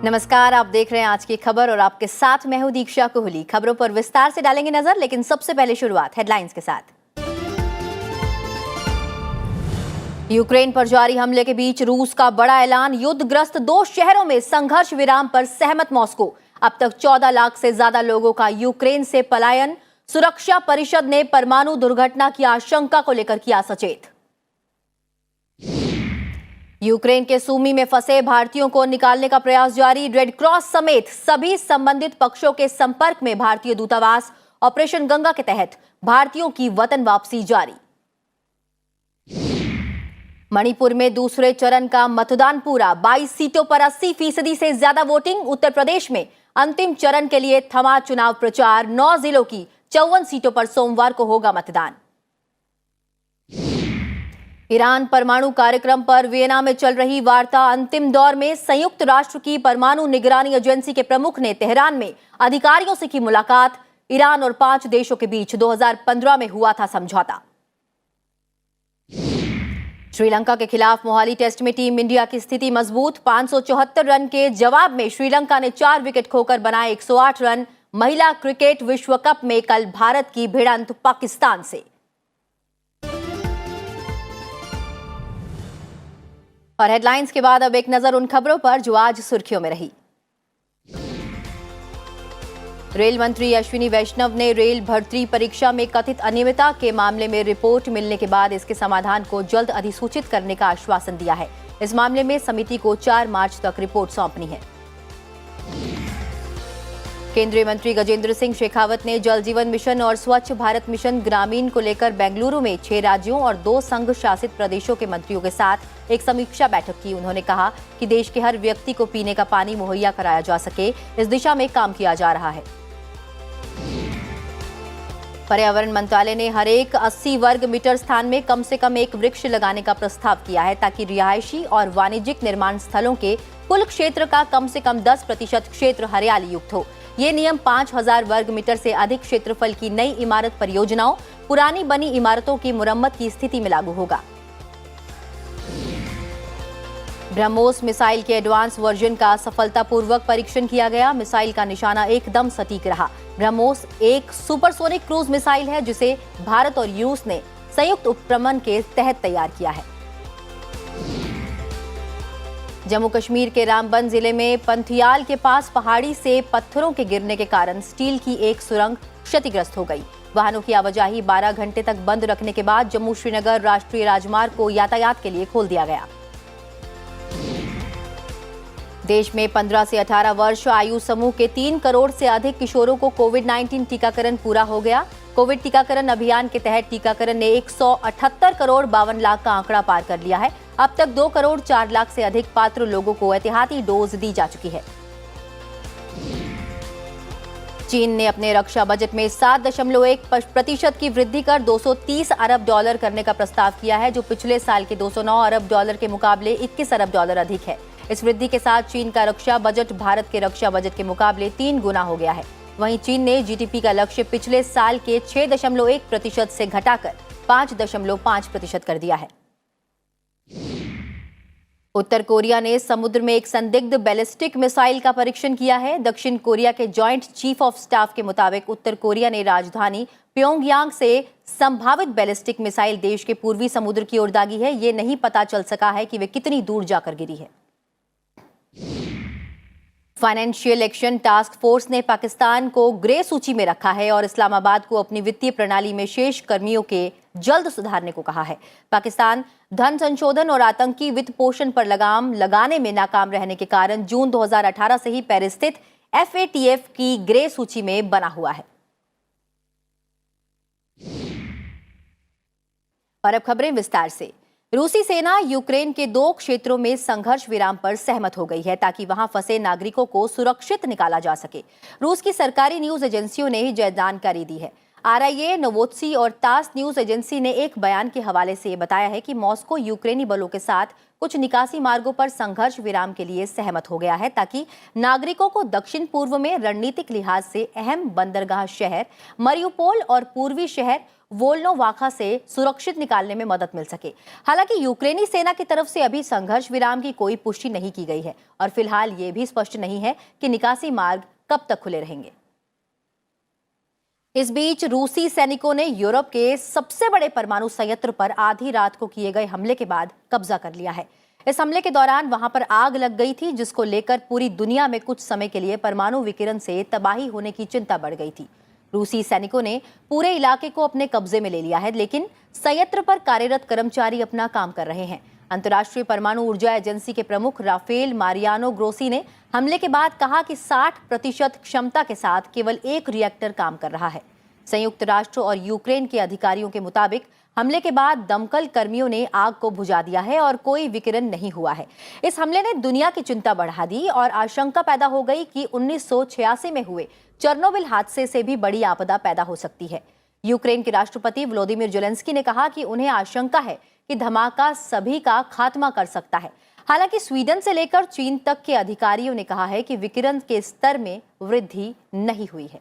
नमस्कार, आप देख रहे हैं आज की खबर और आपके साथ मैं हूं दीक्षा कोहली। खबरों पर विस्तार से डालेंगे नजर, लेकिन सबसे पहले शुरुआत हेडलाइंस के साथ। यूक्रेन पर जारी हमले के बीच रूस का बड़ा ऐलान, युद्धग्रस्त 2 शहरों में संघर्ष विराम पर सहमत मॉस्को। अब तक 14 लाख से ज्यादा लोगों का यूक्रेन से पलायन। सुरक्षा परिषद ने परमाणु दुर्घटना की आशंका को लेकर किया सचेत। यूक्रेन के सूमी में फंसे भारतीयों को निकालने का प्रयास जारी। रेड क्रॉस समेत सभी संबंधित पक्षों के संपर्क में भारतीय दूतावास। ऑपरेशन गंगा के तहत भारतीयों की वतन वापसी जारी। मणिपुर में दूसरे चरण का मतदान पूरा, 22 सीटों पर 80% से ज्यादा वोटिंग। उत्तर प्रदेश में अंतिम चरण के लिए थमा चुनाव प्रचार। 9 जिलों की 54 सीटों पर सोमवार को होगा मतदान। ईरान परमाणु कार्यक्रम पर वियना में चल रही वार्ता अंतिम दौर में। संयुक्त राष्ट्र की परमाणु निगरानी एजेंसी के प्रमुख ने तेहरान में अधिकारियों से की मुलाकात। ईरान और 5 देशों के बीच 2015 में हुआ था समझौता। श्रीलंका के खिलाफ मोहाली टेस्ट में टीम इंडिया की स्थिति मजबूत। 574 रन के जवाब में श्रीलंका ने 4 विकेट खोकर बनाए 108 रन। महिला क्रिकेट विश्व कप में कल भारत की भिड़ंत पाकिस्तान से। और हेडलाइंस के बाद अब एक नजर उन खबरों पर जो आज सुर्खियों में रही। रेल मंत्री अश्विनी वैष्णव ने रेल भर्ती परीक्षा में कथित अनियमितता के मामले में रिपोर्ट मिलने के बाद इसके समाधान को जल्द अधिसूचित करने का आश्वासन दिया है। इस मामले में समिति को 4 मार्च तक रिपोर्ट सौंपनी है। केंद्रीय मंत्री गजेंद्र सिंह शेखावत ने जल जीवन मिशन और स्वच्छ भारत मिशन ग्रामीण को लेकर बेंगलुरु में 6 राज्यों और 2 संघ शासित प्रदेशों के मंत्रियों के साथ एक समीक्षा बैठक की। उन्होंने कहा कि देश के हर व्यक्ति को पीने का पानी मुहैया कराया जा सके, इस दिशा में काम किया जा रहा है। पर्यावरण मंत्रालय ने हर एक 80 वर्ग मीटर स्थान में कम से कम एक वृक्ष लगाने का प्रस्ताव किया है, ताकि रिहायशी और वाणिज्यिक निर्माण स्थलों के कुल क्षेत्र का कम से कम 10% क्षेत्र हरियाली युक्त हो। ये नियम 5000 वर्ग मीटर से अधिक क्षेत्रफल की नई इमारत परियोजनाओं, पुरानी बनी इमारतों की मुरम्मत की स्थिति में लागू होगा। ब्रह्मोस मिसाइल के एडवांस वर्जन का सफलतापूर्वक परीक्षण किया गया। मिसाइल का निशाना एकदम सटीक रहा। ब्रह्मोस एक सुपरसोनिक क्रूज मिसाइल है, जिसे भारत और रूस ने संयुक्त उपक्रमण के तहत तैयार किया है। जम्मू कश्मीर के रामबन जिले में पंथियाल के पास पहाड़ी से पत्थरों के गिरने के कारण स्टील की एक सुरंग क्षतिग्रस्त हो गई। वाहनों की आवाजाही 12 घंटे तक बंद रखने के बाद जम्मू श्रीनगर राष्ट्रीय राजमार्ग को यातायात के लिए खोल दिया गया। देश में 15 से 18 वर्ष आयु समूह के 3 करोड़ से अधिक किशोरों को कोविड-19 टीकाकरण पूरा हो गया। कोविड टीकाकरण अभियान के तहत टीकाकरण ने 178 करोड़ 52 लाख का आंकड़ा पार कर लिया है। अब तक 2 करोड़ 4 लाख से अधिक पात्र लोगों को एहतियाती डोज दी जा चुकी है। चीन ने अपने रक्षा बजट में 7.1% की वृद्धि कर $230 अरब करने का प्रस्ताव किया है, जो पिछले साल के $209 अरब के मुकाबले $21 अरब अधिक है। इस वृद्धि के साथ चीन का रक्षा बजट भारत के रक्षा बजट के मुकाबले 3 गुना हो गया है। वहीं चीन ने जीडीपी का लक्ष्य पिछले साल के 6.1% से घटाकर 5.5% कर दिया है। उत्तर कोरिया ने समुद्र में एक संदिग्ध बैलिस्टिक मिसाइल का परीक्षण किया है। दक्षिण कोरिया के जॉइंट चीफ ऑफ स्टाफ के मुताबिक उत्तर कोरिया ने राजधानी प्योंगयांग से संभावित बैलिस्टिक मिसाइल देश के पूर्वी समुद्र की ओर दागी है। ये नहीं पता चल सका है कि वे कितनी दूर जाकर गिरी है। फाइनेंशियल एक्शन टास्क फोर्स ने पाकिस्तान को ग्रे सूची में रखा है और इस्लामाबाद को अपनी वित्तीय प्रणाली में शेष कर्मियों के जल्द सुधारने को कहा है। पाकिस्तान धन संशोधन और आतंकी वित्त पोषण पर लगाम लगाने में नाकाम रहने के कारण जून 2018 से ही पेरिस स्थित FATF की ग्रे सूची में बना हुआ है। और अब खबरें विस्तार से। रूसी सेना यूक्रेन के 2 क्षेत्रों में संघर्ष विराम पर सहमत हो गई है, ताकि वहां फंसे नागरिकों को सुरक्षित निकाला जा सके। रूस की सरकारी न्यूज एजेंसियों ने यह जानकारी दी है। आरआईए, नोवोत्सी और तास न्यूज एजेंसी ने एक बयान के हवाले से बताया है कि मॉस्को यूक्रेनी बलों के साथ कुछ निकासी मार्गों पर संघर्ष विराम के लिए सहमत हो गया है ताकि नागरिकों को दक्षिण पूर्व में रणनीतिक लिहाज से अहम बंदरगाह शहर मरियुपोल और पूर्वी शहर वोल्नोवाखा से सुरक्षित निकालने में मदद मिल सके। हालांकि यूक्रेनी सेना की तरफ से अभी संघर्ष विराम की कोई पुष्टि नहीं की गई है और फिलहाल ये भी स्पष्ट नहीं है कि निकासी मार्ग कब तक खुले रहेंगे। इस बीच रूसी सैनिकों ने यूरोप के सबसे बड़े परमाणु संयंत्र पर आधी रात को किए गए हमले के बाद कब्जा कर लिया है। इस हमले के दौरान वहां पर आग लग गई थी, जिसको लेकर पूरी दुनिया में कुछ समय के लिए परमाणु विकिरण से तबाही होने की चिंता बढ़ गई थी। रूसी सैनिकों ने पूरे इलाके को अपने कब्जे में ले लिया है, लेकिन संयंत्र पर कार्यरत कर्मचारी अपना काम कर रहे हैं। अंतर्राष्ट्रीय परमाणु ऊर्जा एजेंसी के प्रमुख राफेल मारियानो ग्रोसी ने हमले के बाद कहा कि 60% क्षमता के साथ केवल एक रिएक्टर काम कर रहा है। संयुक्त राष्ट्र और यूक्रेन के अधिकारियों के मुताबिक हमले के बाद दमकल कर्मियों ने आग को बुझा दिया है और कोई विकिरण नहीं हुआ है। इस हमले ने दुनिया की चिंता बढ़ा दी और आशंका पैदा हो गई कि 1986 में हुए चेरनोबिल हादसे से भी बड़ी आपदा पैदा हो सकती है। यूक्रेन के राष्ट्रपति व्लादिमीर ज़ेलेंस्की ने कहा कि उन्हें आशंका है कि धमाका सभी का खात्मा कर सकता है। हालांकि स्वीडन से लेकर चीन तक के अधिकारियों ने कहा है कि विकिरण के स्तर में वृद्धि नहीं हुई है।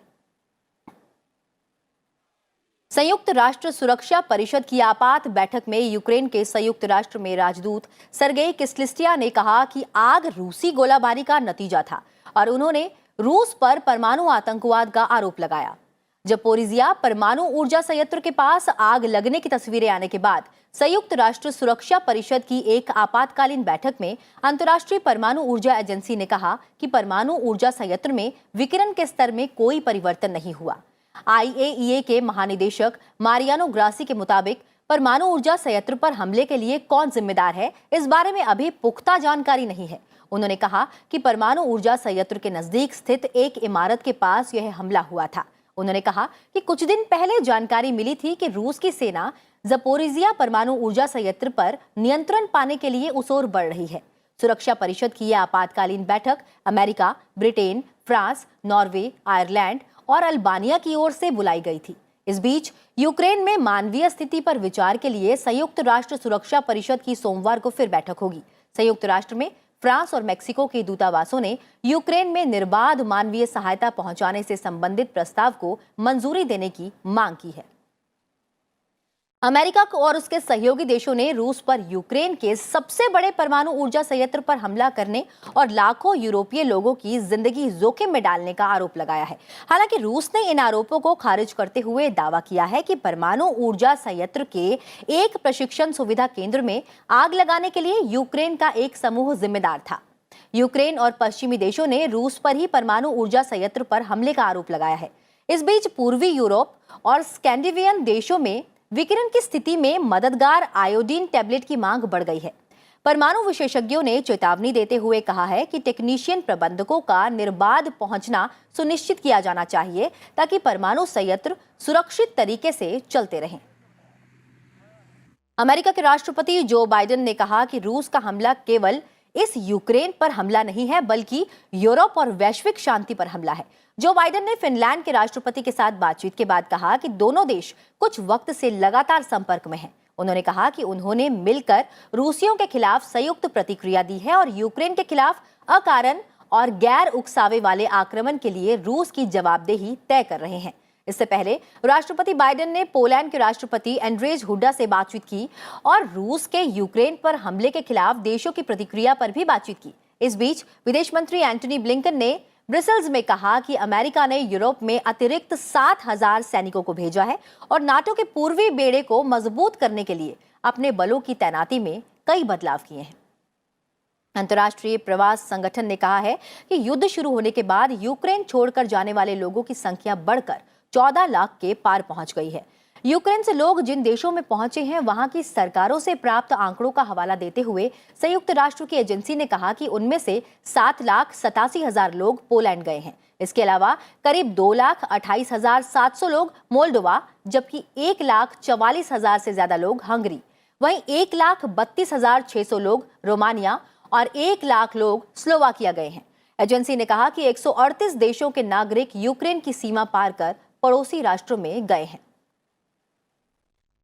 संयुक्त राष्ट्र सुरक्षा परिषद की आपात बैठक में यूक्रेन के संयुक्त राष्ट्र में राजदूत सर्गेई किस्लिस्टिया ने कहा कि आग रूसी गोलाबारी का नतीजा था और उन्होंने रूस पर परमाणु आतंकवाद का आरोप लगाया। ज़पोरिजिया परमाणु ऊर्जा संयंत्र के पास आग लगने की तस्वीरें आने के बाद संयुक्त राष्ट्र सुरक्षा परिषद की एक आपातकालीन बैठक में अंतर्राष्ट्रीय परमाणु ऊर्जा एजेंसी ने कहा कि परमाणु ऊर्जा संयंत्र में विकिरण के स्तर में कोई परिवर्तन नहीं हुआ। आईएईए के महानिदेशक मारियानो ग्रासी के मुताबिक परमाणु ऊर्जा संयंत्र पर हमले के लिए कौन जिम्मेदार है, इस बारे में अभी पुख्ता जानकारी नहीं है। उन्होंने कहा कि परमाणु ऊर्जा संयंत्र के नजदीक स्थित एक इमारत के पास यह हमला हुआ था। उन्होंने कहा कि कुछ दिन पहले जानकारी मिली थी कि रूस की सेना ज़पोरिजिया परमाणु ऊर्जा संयंत्र पर नियंत्रण पाने के लिए उस ओर बढ़ रही है। सुरक्षा परिषद की यह आपातकालीन बैठक America, Britain, France, Norway, Ireland और अल्बानिया की ओर से बुलाई गई थी। इस बीच यूक्रेन में मानवीय स्थिति पर विचार के लिए संयुक्त राष्ट्र सुरक्षा परिषद की सोमवार को फिर बैठक होगी। संयुक्त राष्ट्र में फ्रांस और मेक्सिको के दूतावासों ने यूक्रेन में निर्बाध मानवीय सहायता पहुंचाने से संबंधित प्रस्ताव को मंजूरी देने की मांग की है। अमेरिका और उसके सहयोगी देशों ने रूस पर यूक्रेन के सबसे बड़े परमाणु ऊर्जा संयंत्र पर हमला करने और लाखों यूरोपीय लोगों की जिंदगी जोखिम में डालने का आरोप लगाया है। हालांकि रूस ने इन आरोपों को खारिज करते हुए दावा किया है कि परमाणु ऊर्जा संयंत्र के एक प्रशिक्षण सुविधा केंद्र में आग लगाने के लिए यूक्रेन का एक समूह जिम्मेदार था। यूक्रेन और पश्चिमी देशों ने रूस पर ही परमाणु ऊर्जा संयंत्र पर हमले का आरोप लगाया है। इस बीच पूर्वी यूरोप और स्कैंडिनेवियन देशों में विकिरण की स्थिति में मददगार आयोडीन टैबलेट की मांग बढ़ गई है। परमाणु विशेषज्ञों ने चेतावनी देते हुए कहा है कि टेक्नीशियन प्रबंधकों का निर्बाध पहुंचना सुनिश्चित किया जाना चाहिए ताकि परमाणु संयंत्र सुरक्षित तरीके से चलते रहें। अमेरिका के राष्ट्रपति जो बाइडेन ने कहा कि रूस का हमला केवल इस यूक्रेन पर हमला नहीं है, बल्कि यूरोप और वैश्विक शांति पर हमला है। जो बाइडेन ने फिनलैंड के राष्ट्रपति के साथ बातचीत के बाद कहा कि दोनों देश कुछ वक्त से लगातार संपर्क में हैं। उन्होंने कहा कि उन्होंने मिलकर रूसियों के खिलाफ संयुक्त प्रतिक्रिया दी है और यूक्रेन के खिलाफ अकारण और गैर उकसावे वाले आक्रमण के लिए रूस की जवाबदेही तय कर रहे हैं। इससे पहले राष्ट्रपति बाइडेन ने पोलैंड के राष्ट्रपति एंड्रेज हुड्डा से बातचीत की और रूस के यूक्रेन पर हमले के खिलाफ देशों की प्रतिक्रिया पर भी बातचीत की। इस बीच विदेश मंत्री एंटनी ब्लिंकन ने ब्रसेल्स में कहा कि अमेरिका ने यूरोप में अतिरिक्त 7,000 सैनिकों को भेजा है और नाटो के पूर्वी बेड़े को मजबूत करने के लिए अपने बलों की तैनाती में कई बदलाव किए हैं। अंतर्राष्ट्रीय प्रवास संगठन ने कहा है कि युद्ध शुरू होने के बाद यूक्रेन छोड़कर जाने वाले लोगों की संख्या बढ़कर 14 लाख के पार पहुंच गई है। यूक्रेन से लोग जिन देशों में पहुंचे हैं, वहां की सरकारों से प्राप्त आंकड़ों का हवाला देते हुए संयुक्त राष्ट्र की एजेंसी ने कहा कि उनमें से 7,87,000 लोग पोलैंड गए हैं। इसके अलावा करीब 2,28,700 लोग मोल्डोवा, जबकि 1,44,000 से ज्यादा लोग हंगरी, वहीं 1,32,600 लोग रोमानिया और 1 लाख लोग स्लोवाकिया गए हैं। एजेंसी ने कहा कि 138 देशों के नागरिक यूक्रेन की सीमा पार कर पड़ोसी राष्ट्रों में गए हैं।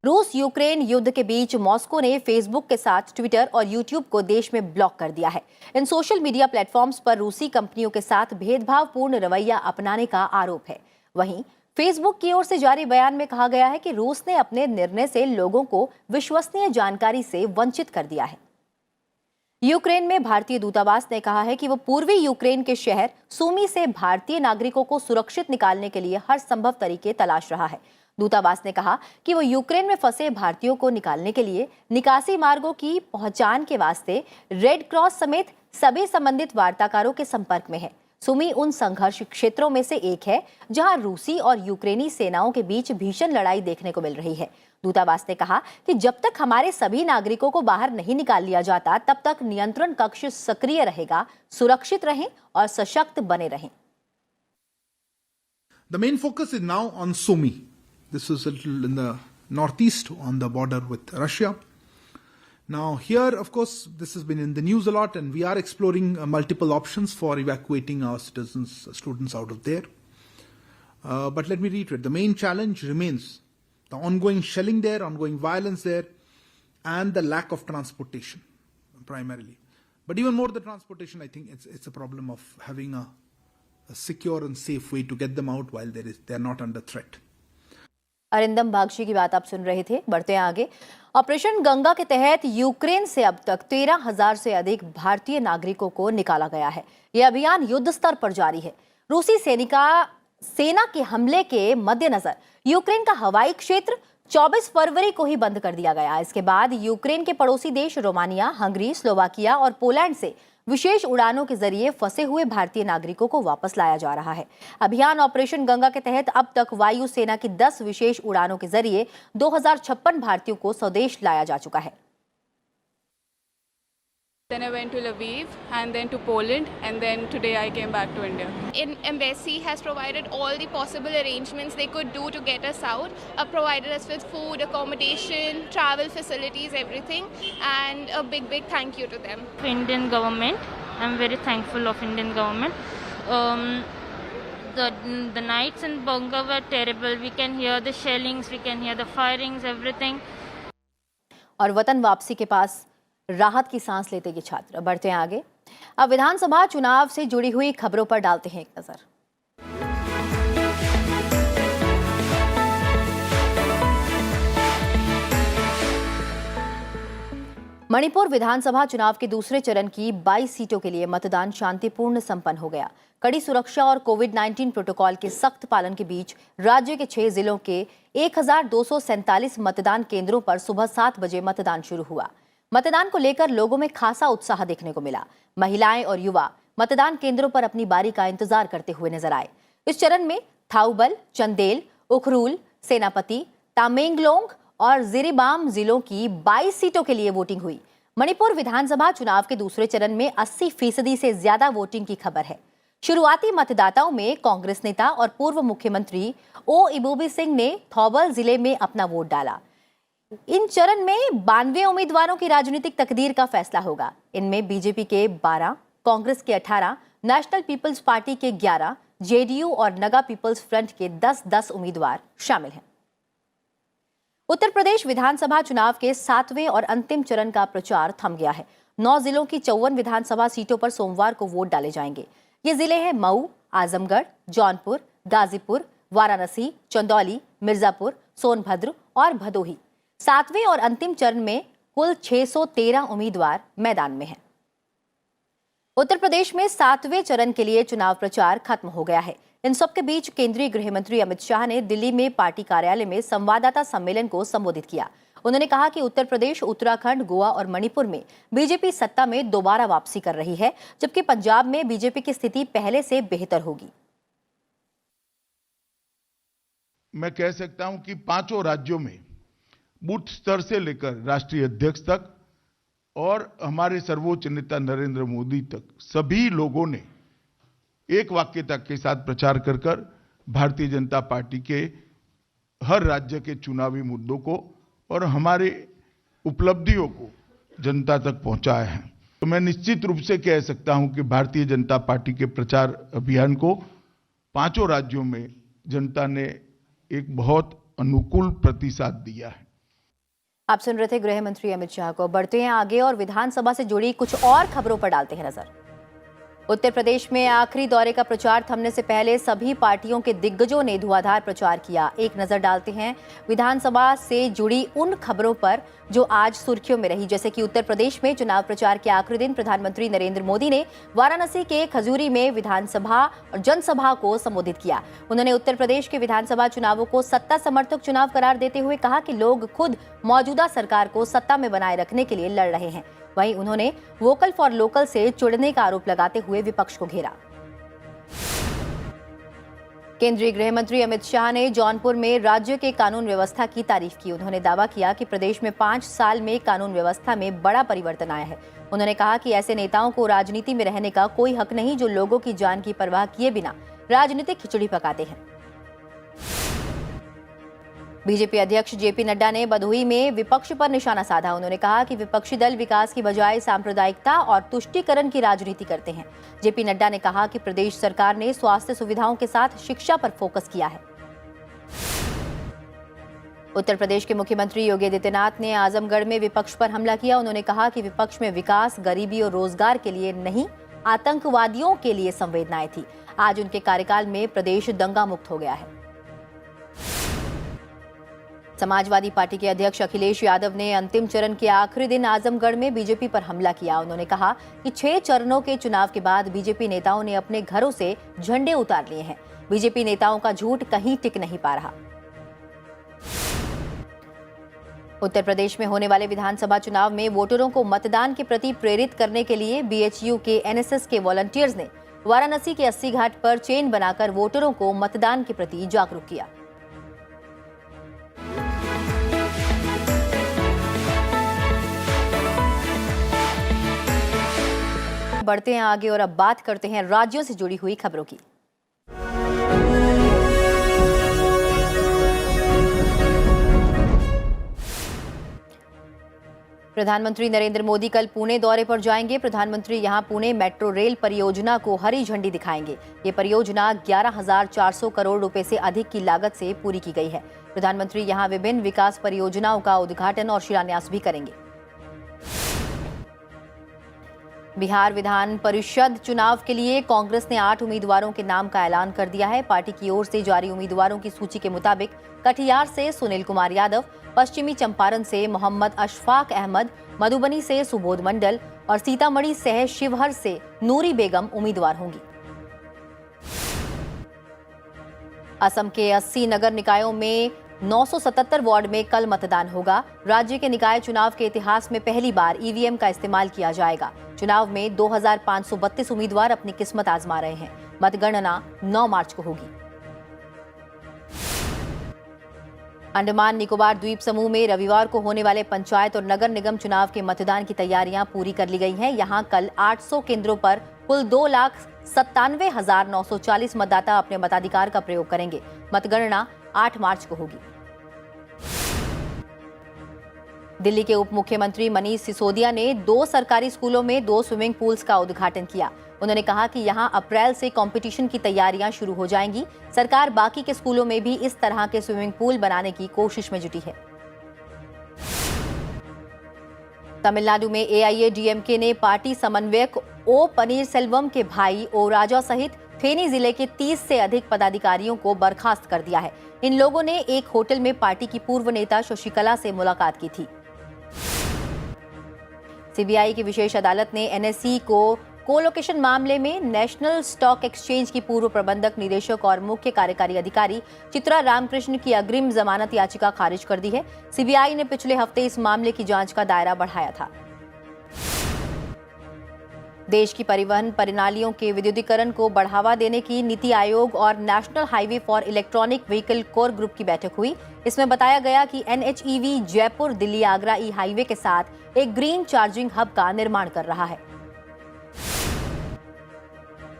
रूस यूक्रेन युद्ध के बीच मॉस्को ने फेसबुक के साथ ट्विटर और यूट्यूब को देश में ब्लॉक कर दिया है। इन सोशल मीडिया प्लेटफॉर्म्स पर रूसी कंपनियों के साथ भेदभावपूर्ण रवैया अपनाने का आरोप है। वहीं फेसबुक की ओर से जारी बयान में कहा गया है कि रूस ने अपने निर्णय से लोगों को विश्वसनीय जानकारी से वंचित कर दिया है। यूक्रेन में भारतीय दूतावास ने कहा है कि वो पूर्वी यूक्रेन के शहर सूमी से भारतीय नागरिकों को सुरक्षित निकालने के लिए हर संभव तरीके तलाश रहा है। दूतावास ने कहा कि वो यूक्रेन में फंसे भारतीयों को निकालने के लिए निकासी मार्गों की पहचान के वास्ते रेड क्रॉस समेत सभी संबंधित वार्ताकारों के संपर्क में है। सूमी उन संघर्ष क्षेत्रों में से एक है जहां रूसी और यूक्रेनी सेनाओं के बीच भीषण लड़ाई देखने को मिल रही है। दूतावास ने कहा कि जब तक हमारे सभी नागरिकों को बाहर नहीं निकाल लिया जाता, तब तक नियंत्रण कक्ष सक्रिय रहेगा। सुरक्षित रहें और सशक्त बने रहें। The main focus is now on Sumy. This is a little in the northeast on the border with Russia. Now here, of course, this has been in the news a lot, and we are exploring multiple options for evacuating our citizens, students out of there. But let me reiterate, the main challenge remains the ongoing shelling there, ongoing violence there, and the lack of transportation, primarily. But even more the transportation, I think it's a problem of having a secure and safe way to get them out while they're not under threat. Arindam Bagchi की बात आप सुन रहे थे। बढ़ते हैं आगे। Operation Ganga के तहत यूक्रेन से अब तक 13,000 से अधिक भारतीय नागरिकों को निकाला गया है। यह अभियान युद्ध स्तर पर जारी है। रूसी सेना के हमले के मद्देनजर यूक्रेन का हवाई क्षेत्र 24 फरवरी को ही बंद कर दिया गया। इसके बाद यूक्रेन के पड़ोसी देश रोमानिया, हंगरी, स्लोवाकिया और पोलैंड से विशेष उड़ानों के जरिए फंसे हुए भारतीय नागरिकों को वापस लाया जा रहा है। अभियान ऑपरेशन गंगा के तहत अब तक वायु सेना की 10 विशेष उड़ानों के जरिए 2056 भारतीयों को स्वदेश लाया जा चुका है। Then I went to Lviv and then to Poland and then today I came back to India. Embassy has provided all the possible arrangements they could do to get us out, provided us with food, accommodation, travel facilities, everything, and a big thank you to them. Indian government, I'm very thankful of Indian government. The nights in bunker were terrible. We can hear the shellings, we can hear the firings, everything. और वतन वापसी के पास राहत की सांस लेते ये छात्र। बढ़ते हैं आगे। अब विधानसभा चुनाव से जुड़ी हुई खबरों पर डालते हैं एक नजर। मणिपुर विधानसभा चुनाव के दूसरे चरण की 22 सीटों के लिए मतदान शांतिपूर्ण संपन्न हो गया। कड़ी सुरक्षा और कोविड-19 प्रोटोकॉल के सख्त पालन के बीच राज्य के 6 जिलों के 1247 मतदान केंद्रों पर सुबह 7 बजे मतदान शुरू हुआ। मतदान को लेकर लोगों में खासा उत्साह देखने को मिला। महिलाएं और युवा मतदान केंद्रों पर अपनी बारी का इंतजार करते हुए नजर आए। इस चरण में थाउबल, चंदेल, उखरूल, सेनापति, तामेंगलोंग और जिरीबाम जिलों की 22 सीटों के लिए वोटिंग हुई। मणिपुर विधानसभा चुनाव के दूसरे चरण में 80% से ज्यादा वोटिंग की खबर है। शुरुआती मतदाताओं में कांग्रेस नेता और पूर्व मुख्यमंत्री ओ इबोबी सिंह ने थौबल जिले में अपना वोट डाला। इन चरण में 92 उम्मीदवारों की राजनीतिक तकदीर का फैसला होगा। इनमें बीजेपी के 12, कांग्रेस के 18, नेशनल पीपल्स पार्टी के 11, जेडीयू और नगा पीपल्स फ्रंट के 10-10 उम्मीदवार शामिल हैं। उत्तर प्रदेश विधानसभा चुनाव के 7वें और अंतिम चरण का प्रचार थम गया है। 9 जिलों की 54 विधानसभा सीटों पर सोमवार को वोट डाले जाएंगे। ये जिले हैं मऊ, आजमगढ़, जौनपुर, गाजीपुर, वाराणसी, चंदौली, मिर्जापुर, सोनभद्र और भदोही। 7वें और अंतिम चरण में कुल 613 उम्मीदवार मैदान में हैं। उत्तर प्रदेश में 7वें चरण के लिए चुनाव प्रचार खत्म हो गया है। इन सबके बीच केंद्रीय गृह मंत्री अमित शाह ने दिल्ली में पार्टी कार्यालय में संवाददाता सम्मेलन को संबोधित किया। उन्होंने कहा कि उत्तर प्रदेश, उत्तराखंड, गोवा और मणिपुर में बीजेपी सत्ता में दोबारा वापसी कर रही है, जबकि पंजाब में बीजेपी की स्थिति पहले से बेहतर होगी। मैं कह सकता हूं कि 5 राज्यों में बूथ स्तर से लेकर राष्ट्रीय अध्यक्ष तक और हमारे सर्वोच्च नेता नरेंद्र मोदी तक सभी लोगों ने एक वाक्यता के साथ प्रचार कर भारतीय जनता पार्टी के हर राज्य के चुनावी मुद्दों को और हमारे उपलब्धियों को जनता तक पहुंचाया है। तो मैं निश्चित रूप से कह सकता हूं कि भारतीय जनता पार्टी के प्रचार अभियान को 5 राज्यों में जनता ने एक बहुत अनुकूल प्रतिसाद दिया है। आप सुन रहे थे गृह मंत्री अमित शाह को। बढ़ते हैं आगे और विधानसभा से जुड़ी कुछ और खबरों पर डालते हैं नजर। उत्तर प्रदेश में आखिरी दौरे का प्रचार थमने से पहले सभी पार्टियों के दिग्गजों ने धुआंधार प्रचार किया। एक नजर डालते हैं विधानसभा से जुड़ी उन खबरों पर जो आज सुर्खियों में रही, जैसे कि उत्तर प्रदेश में चुनाव प्रचार के आखिरी दिन प्रधानमंत्री नरेंद्र मोदी ने वाराणसी के खजूरी में विधानसभा और जनसभा को संबोधित किया। उन्होंने उत्तर प्रदेश के विधानसभा चुनावों को सत्ता समर्थक चुनाव करार देते हुए कहा कि लोग खुद मौजूदा सरकार को सत्ता में बनाए रखने के लिए लड़ रहे हैं। वहीं उन्होंने वोकल फॉर लोकल से चिढ़ने का आरोप लगाते हुए विपक्ष को घेरा। केंद्रीय गृह मंत्री अमित शाह ने जौनपुर में राज्य के कानून व्यवस्था की तारीफ की। उन्होंने दावा किया कि प्रदेश में 5 साल में कानून व्यवस्था में बड़ा परिवर्तन आया है। उन्होंने कहा कि ऐसे नेताओं को राजनीति में रहने का कोई हक नहीं जो लोगों की जान की परवाह किए बिना राजनीतिक खिचड़ी पकाते हैं। बीजेपी अध्यक्ष जेपी नड्डा ने भदोही में विपक्ष पर निशाना साधा। उन्होंने कहा कि विपक्षी दल विकास की बजाय सांप्रदायिकता और तुष्टीकरण की राजनीति करते हैं। जेपी नड्डा ने कहा कि प्रदेश सरकार ने स्वास्थ्य सुविधाओं के साथ शिक्षा पर फोकस किया है। उत्तर प्रदेश के मुख्यमंत्री योगी आदित्यनाथ ने आजमगढ़ में विपक्ष पर हमला किया। उन्होंने कहा कि विपक्ष में विकास, गरीबी और रोजगार के लिए नहीं, आतंकवादियों के लिए संवेदनाएं थी। आज उनके कार्यकाल में प्रदेश दंगा मुक्त हो गया है। समाजवादी पार्टी के अध्यक्ष अखिलेश यादव ने अंतिम चरण के आखिरी दिन आजमगढ़ में बीजेपी पर हमला किया। उन्होंने कहा कि 6 चरणों के चुनाव के बाद बीजेपी नेताओं ने अपने घरों से झंडे उतार लिए हैं। बीजेपी नेताओं का झूठ कहीं टिक नहीं पा रहा। उत्तर प्रदेश में होने वाले विधानसभा चुनाव में वोटरों को मतदान के प्रति प्रेरित करने के लिए बीएचयू के एनएसएस के वॉलंटियर्स ने वाराणसी के 80 घाट पर चेन बनाकर वोटरों को मतदान के प्रति जागरूक किया। बढ़ते हैं आगे और अब बात करते हैं राज्यों से जुड़ी हुई खबरों की। प्रधानमंत्री नरेंद्र मोदी कल पुणे दौरे पर जाएंगे। प्रधानमंत्री यहां पुणे मेट्रो रेल परियोजना को हरी झंडी दिखाएंगे। ये परियोजना 11,400 करोड़ रुपए से अधिक की लागत से पूरी की गई है। प्रधानमंत्री यहां विभिन्न विकास परियोजनाओं का उद्घाटन और शिलान्यास भी करेंगे। बिहार विधान परिषद चुनाव के लिए कांग्रेस ने 8 उम्मीदवारों के नाम का ऐलान कर दिया है। पार्टी की ओर से जारी उम्मीदवारों की सूची के मुताबिक कटिहार से सुनील कुमार यादव, पश्चिमी चंपारण से मोहम्मद अशफाक अहमद, मधुबनी से सुबोध मंडल और सीतामढ़ी सह शिवहर से नूरी बेगम उम्मीदवार होंगी। असम के 80 नगर निकायों में 977 वार्ड में कल मतदान होगा। राज्य के निकाय चुनाव के इतिहास में पहली बार ईवीएम का इस्तेमाल किया जाएगा। चुनाव में 2532 उम्मीदवार अपनी किस्मत आजमा रहे हैं। मतगणना 9 मार्च को होगी। अंडमान निकोबार द्वीप समूह में रविवार को होने वाले पंचायत और नगर निगम चुनाव के मतदान की तैयारियां पूरी कर ली गई हैं। यहां कल 800 केंद्रों पर कुल 2,97,940 मतदाता अपने मताधिकार का प्रयोग करेंगे। मतगणना 8 मार्च को होगी। दिल्ली के उप मुख्यमंत्री मनीष सिसोदिया ने 2 सरकारी स्कूलों में 2 स्विमिंग पूल्स का उद्घाटन किया। उन्होंने कहा कि यहां अप्रैल से कंपटीशन की तैयारियां शुरू हो जाएंगी। सरकार बाकी के स्कूलों में भी इस तरह के स्विमिंग पूल बनाने की कोशिश में जुटी है। तमिलनाडु में एआईएडीएमके ने पार्टी समन्वयक ओ पनीरसेल्वम के भाई ओ राजा सहित फेनी जिले के 30 से अधिक पदाधिकारियों को बर्खास्त कर दिया है। इन लोगों ने एक होटल में पार्टी की पूर्व नेता शशिकला से मुलाकात की थी। सीबीआई की विशेष अदालत ने एनएसई को कोलोकेशन मामले में नेशनल स्टॉक एक्सचेंज की पूर्व प्रबंधक निदेशक और मुख्य कार्यकारी अधिकारी चित्रा रामकृष्ण की अग्रिम जमानत याचिका खारिज कर दी है। सीबीआई ने पिछले हफ्ते इस मामले की जांच का दायरा बढ़ाया था। देश की परिवहन प्रणालियों के विद्युतीकरण को बढ़ावा देने की नीति आयोग और national highway for electronic vehicle core group की बैठक हुई। इसमें बताया गया कि एनएचईवी जयपुर दिल्ली आगरा ई हाईवे के साथ एक ग्रीन चार्जिंग हब का निर्माण कर रहा है।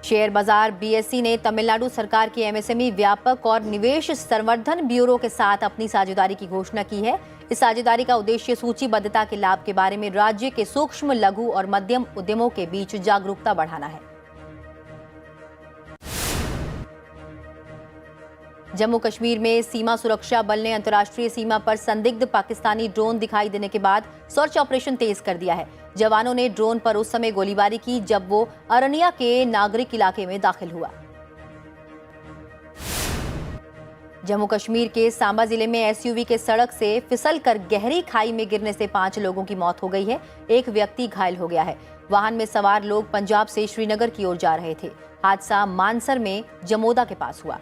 शेयर बाजार बीएसई ने तमिलनाडु सरकार की एमएसएमई व्यापक और निवेश संवर्धन ब्यूरो के साथ अपनी साझेदारी की घोषणा की है। इस साझेदारी का उद्देश्य सूचीबद्धता के लाभ के बारे में राज्य के सूक्ष्म, लघु और मध्यम उद्यमों के बीच जागरूकता बढ़ाना है। जम्मू कश्मीर में सीमा सुरक्षा बल ने अंतर्राष्ट्रीय सीमा पर संदिग्ध पाकिस्तानी ड्रोन दिखाई देने के बाद सर्च ऑपरेशन तेज कर दिया है। जवानों ने ड्रोन पर उस समय गोलीबारी की जब वो अरनिया के नागरिक इलाके में दाखिल हुआ। जम्मू कश्मीर के सांबा जिले में एसयूवी के सड़क से फिसलकर गहरी खाई में गिरने से 5 लोगों की मौत हो गई है। एक व्यक्ति घायल हो गया है। वाहन में सवार लोग पंजाब से श्रीनगर की ओर जा रहे थे। हादसा मानसर में जमोदा के पास हुआ।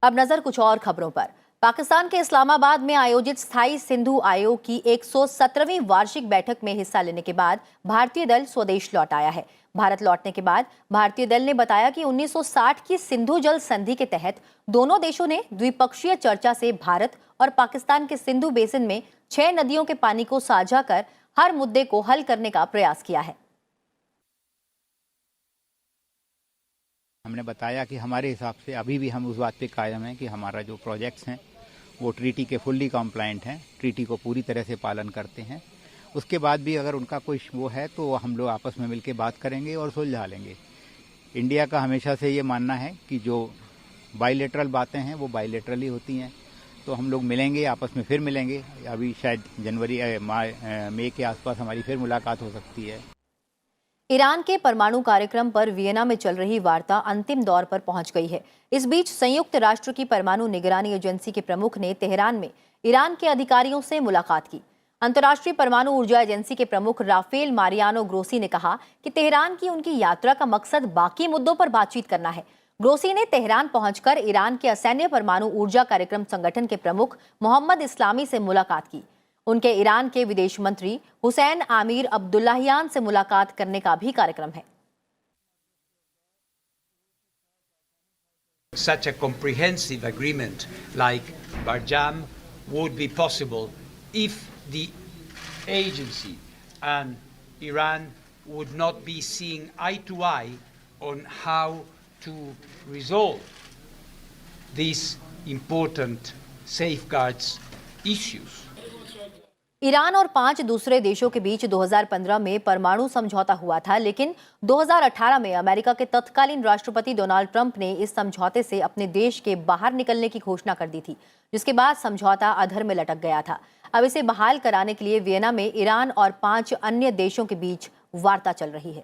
अब नजर कुछ और खबरों पर। पाकिस्तान के इस्लामाबाद में आयोजित स्थायी सिंधु आयोग की 117वीं वार्षिक बैठक में हिस्सा लेने के बाद भारतीय दल स्वदेश लौट आया है। भारत लौटने के बाद भारतीय दल ने बताया कि 1960 की सिंधु जल संधि के तहत दोनों देशों ने द्विपक्षीय चर्चा से भारत और पाकिस्तान के सिंधु बेसिन में 6 नदियों के पानी को साझा कर हर मुद्दे को हल करने का प्रयास किया है। हमने बताया कि हमारे हिसाब से अभी भी हम उस बात पे कायम हैं कि हमारा जो प्रोजेक्ट्स हैं वो ट्रीटी के फुल्ली कॉम्प्लायंट हैं, ट्रीटी को पूरी तरह से पालन करते हैं। उसके बाद भी अगर उनका कोई वो है तो हम लोग आपस में मिलकर बात करेंगे और सुलझा लेंगे। इंडिया का हमेशा से ये मानना है कि जो बायलैटरल बातें हैं वो बायलैटरल ही होती हैं। तो हम लोग मिलेंगे, आपस में फिर मिलेंगे। अभी शायद जनवरी मई के आसपास हमारी फिर मुलाकात हो सकती है। ईरान के परमाणु कार्यक्रम पर वियना में चल रही वार्ता अंतिम दौर पर पहुंच गई है। इस बीच संयुक्त राष्ट्र की परमाणु निगरानी एजेंसी के प्रमुख ने तेहरान में ईरान के अधिकारियों से मुलाकात की। अंतर्राष्ट्रीय परमाणु ऊर्जा एजेंसी के प्रमुख राफेल मारियानो ग्रोसी ने कहा कि तेहरान की उनकी यात्रा का मकसद बाकी मुद्दों पर बातचीत करना है। ग्रोसी ने तेहरान पहुंचकर ईरान के असैन्य परमाणु ऊर्जा कार्यक्रम संगठन के प्रमुख मोहम्मद इस्लामी से मुलाकात की। उनके ईरान के विदेश मंत्री हुसैन आमिर अब्दुल्लाहियान से मुलाकात करने का भी कार्यक्रम है। Such a comprehensive agreement like Barjam would be possible if the agency and Iran would not be seeing eye to eye on how to resolve these important safeguards issues. Iran और 5 दूसरे देशों के बीच 2015 में परमाणु समझौता हुआ था, लेकिन 2018 में अमेरिका के तत्कालीन राष्ट्रपति डोनाल्ड ट्रंप ने इस समझौते से अपने देश के बाहर निकलने की घोषणा कर दी थी, जिसके बाद समझौता अधर में लटक गया था। अब इसे बहाल कराने के लिए वियना में ईरान और 5 अन्य देशों के बीच वार्ता चल रही है।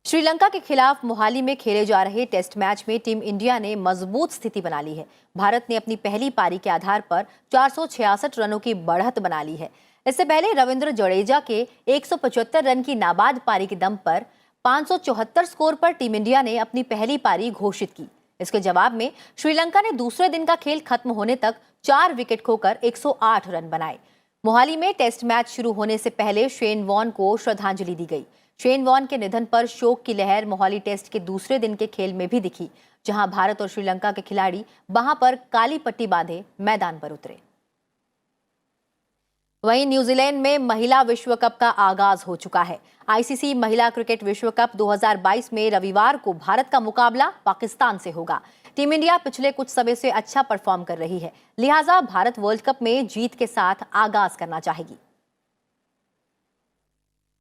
श्रीलंका के खिलाफ मोहाली में खेले जा रहे टेस्ट मैच में टीम इंडिया ने मजबूत स्थिति बना ली है। भारत ने अपनी पहली पारी के आधार पर 466 रनों की बढ़त बना ली है। इससे पहले रविंद्र जडेजा के 175 रन की नाबाद पारी के दम पर 574 स्कोर पर टीम इंडिया ने अपनी पहली पारी घोषित की। इसके जवाब में श्रीलंका ने दूसरे दिन का खेल खत्म होने तक 4 विकेट खोकर 108 रन बनाए। मोहाली में टेस्ट मैच शुरू होने से पहले शेन वॉर्न को श्रद्धांजलि दी गई। शेन वॉर्न के निधन पर शोक की लहर मोहाली टेस्ट के दूसरे दिन के खेल में भी दिखी, जहां भारत और श्रीलंका के खिलाड़ी बाहां पर काली पट्टी बांधे मैदान पर उतरे। वहीं न्यूजीलैंड में महिला विश्व कप का आगाज हो चुका है। आईसीसी महिला क्रिकेट विश्व कप 2022 में रविवार को भारत का मुकाबला पाकिस्तान से होगा। टीम इंडिया पिछले कुछ समय से अच्छा परफॉर्म कर रही है, लिहाजा भारत वर्ल्ड कप में जीत के साथ आगाज करना चाहेगी।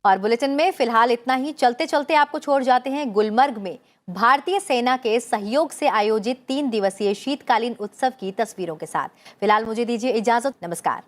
और बुलेटिन में फिलहाल इतना ही। चलते चलते आपको छोड़ जाते हैं गुलमर्ग में भारतीय सेना के सहयोग से आयोजित 3 दिवसीय शीतकालीन उत्सव की तस्वीरों के साथ। फिलहाल मुझे दीजिए इजाजत। नमस्कार।